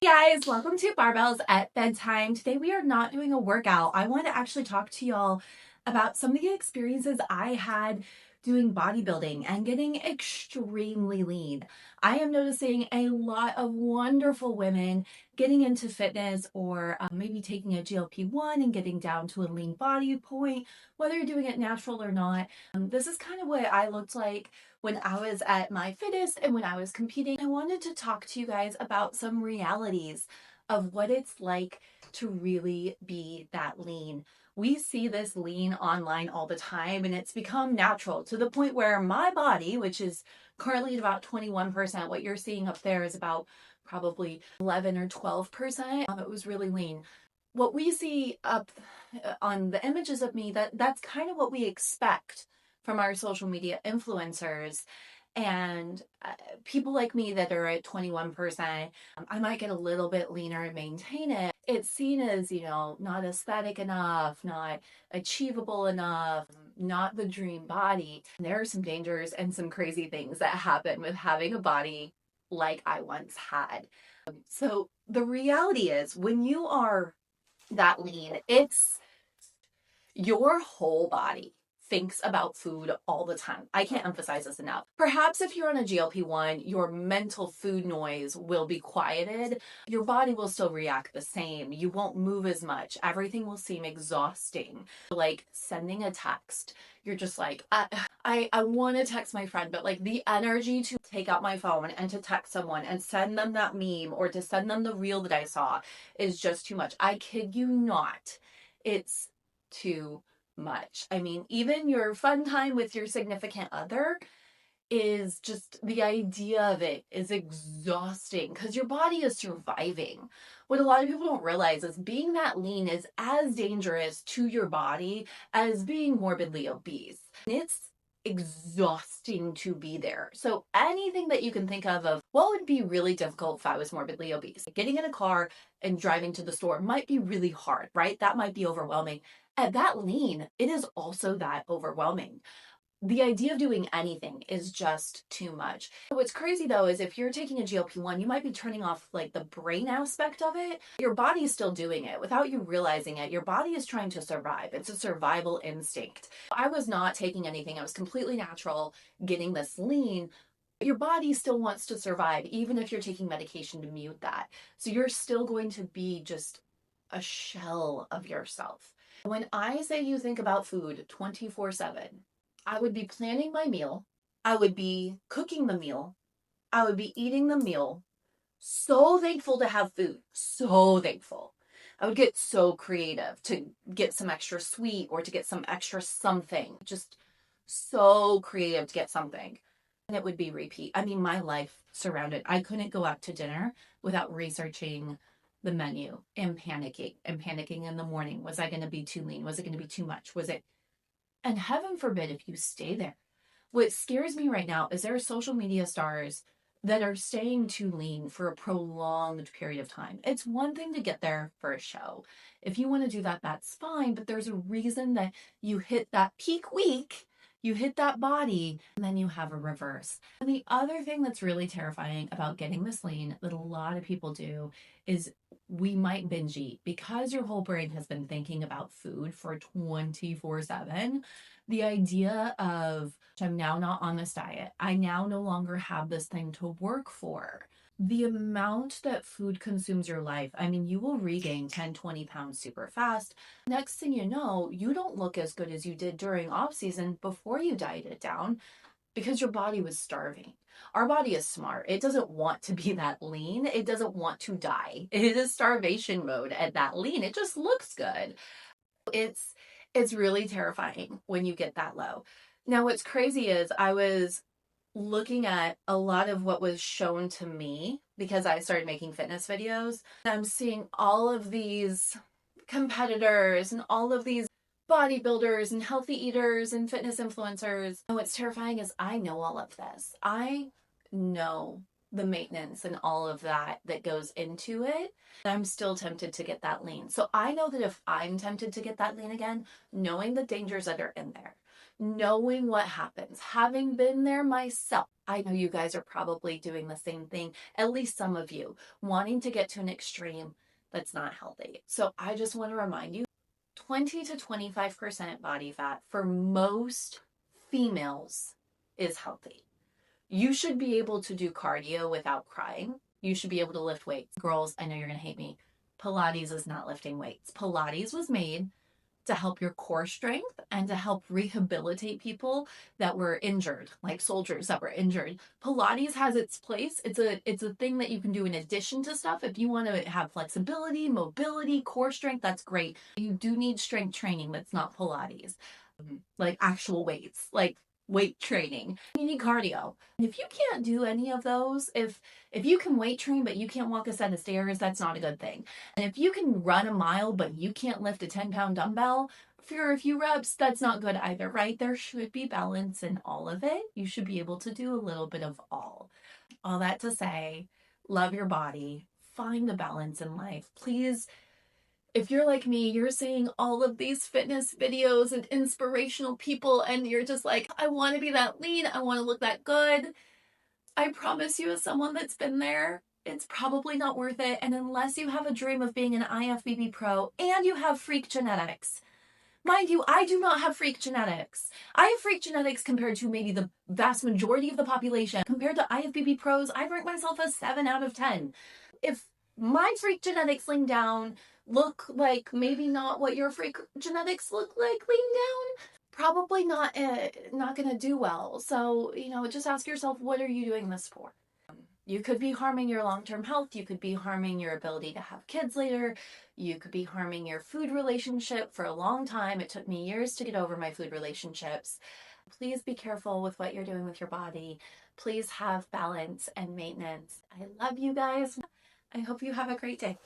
Hey guys, welcome to Barbells at Bedtime. Today we are not doing a workout. I want to actually talk to y'all about some of the experiences I had doing bodybuilding and getting extremely lean. I am noticing a lot of wonderful women getting into fitness or maybe taking a GLP-1 and getting down to a lean body point, whether you're doing it natural or not. This is kind of what I looked like when I was at my fittest and when I was competing. I wanted to talk to you guys about some realities of what it's like to really be that lean. We see this lean online all the time and it's become natural to the point where my body, which is currently at about 21%, what you're seeing up there is about probably 11 or 12%. It was really lean. What we see up on the images of me, that's kind of what we expect from our social media influencers and people like me that are at 21%. I might get a little bit leaner and maintain it. It's seen as, not aesthetic enough, not achievable enough, not the dream body. There are some dangers and some crazy things that happen with having a body like I once had. So the reality is when you are that lean, it's your whole body thinks about food all the time. I can't emphasize this enough. Perhaps if you're on a GLP-1, your mental food noise will be quieted. Your body will still react the same. You won't move as much. Everything will seem exhausting. Like sending a text, you're just like, I want to text my friend, but like the energy to take out my phone and to text someone and send them that meme or to send them the reel that I saw is just too much. I kid you not. It's too much. I mean, even your fun time with your significant other is just the idea of it is exhausting because your body is surviving. What a lot of people don't realize is being that lean is as dangerous to your body as being morbidly obese. It's exhausting to be there. So anything that you can think of what would be really difficult if I was morbidly obese. Getting in a car and driving to the store might be really hard, right? That might be overwhelming. At that lean, it is also that overwhelming. The idea of doing anything is just too much. What's crazy though is if you're taking a GLP-1, you might be turning off like the brain aspect of it. Your body is still doing it without you realizing it. Your body is trying to survive. It's a survival instinct. I was not taking anything. I was completely natural, getting this lean. Your body still wants to survive, even if you're taking medication to mute that. So you're still going to be just a shell of yourself. When I say you think about food 24/7, I would be planning my meal. I would be cooking the meal. I would be eating the meal. So thankful to have food. So thankful. I would get so creative to get some extra sweet or to get some extra something. Just so creative to get something. And it would be repeat. I mean, my life surrounded. I couldn't go out to dinner without researching the menu and panicking in the morning. Was I going to be too lean? Was it going to be too much? Was it and heaven forbid if you stay there. What scares me right now is there are social media stars that are staying too lean for a prolonged period of time. It's one thing to get there for a show. If you want to do that, that's fine, but there's a reason that you hit that peak week, you hit that body, and then you have a reverse. And the other thing that's really terrifying about getting this lean that a lot of people do is we might binge eat because your whole brain has been thinking about food for 24/7. The idea of I'm now not on this diet. I now no longer have this thing to work for. The amount that food consumes your life, I mean, you will regain 10, 20 pounds super fast. Next thing you know, you don't look as good as you did during off season before you dieted down because your body was starving. Our body is smart. It doesn't want to be that lean. It doesn't want to die. It is starvation mode at that lean. It just looks good. It's it's really terrifying when you get that low. Now, what's crazy is I was looking at a lot of what was shown to me because I started making fitness videos. I'm seeing all of these competitors and all of these bodybuilders and healthy eaters and fitness influencers. And what's terrifying is I know all of this. I know the maintenance and all of that that goes into it. I'm still tempted to get that lean. So I know that if I'm tempted to get that lean again, knowing the dangers that are in there, knowing what happens, having been there myself. I know you guys are probably doing the same thing, at least some of you, wanting to get to an extreme that's not healthy. So I just want to remind you, 20 to 25% body fat for most females is healthy. You should be able to do cardio without crying. You should be able to lift weights. Girls, I know you're going to hate me. Pilates is not lifting weights. Pilates was made to help your core strength and to help rehabilitate people that were injured, like soldiers that were injured. Pilates has its place. It's a thing that you can do in addition to stuff. If you want to have flexibility, mobility, core strength, that's great. You do need strength training that's not Pilates. Like actual weights, like weight training. You need cardio. And if you can't do any of those, if you can weight train but you can't walk a set of stairs, that's not a good thing. And if you can run a mile but you can't lift a 10-pound dumbbell for a few reps, that's not good either, right? There should be balance in all of it. You should be able to do a little bit of all. All that to say, love your body, find the balance in life. Please, if you're like me, you're seeing all of these fitness videos and inspirational people, and you're just like, I want to be that lean. I want to look that good. I promise you, as someone that's been there, it's probably not worth it. And unless you have a dream of being an IFBB pro and you have freak genetics, mind you, I do not have freak genetics. I have freak genetics compared to maybe the vast majority of the population. Compared to IFBB pros, I rank myself a 7 out of 10. If my freak genetics lean down look like maybe not what your freak genetics look like lean down, probably not gonna do well. So, just ask yourself, what are you doing this for? You could be harming your long-term health. You could be harming your ability to have kids later. You could be harming your food relationship for a long time. It took me years to get over my food relationships. Please be careful with what you're doing with your body. Please have balance and maintenance. I love you guys. I hope you have a great day.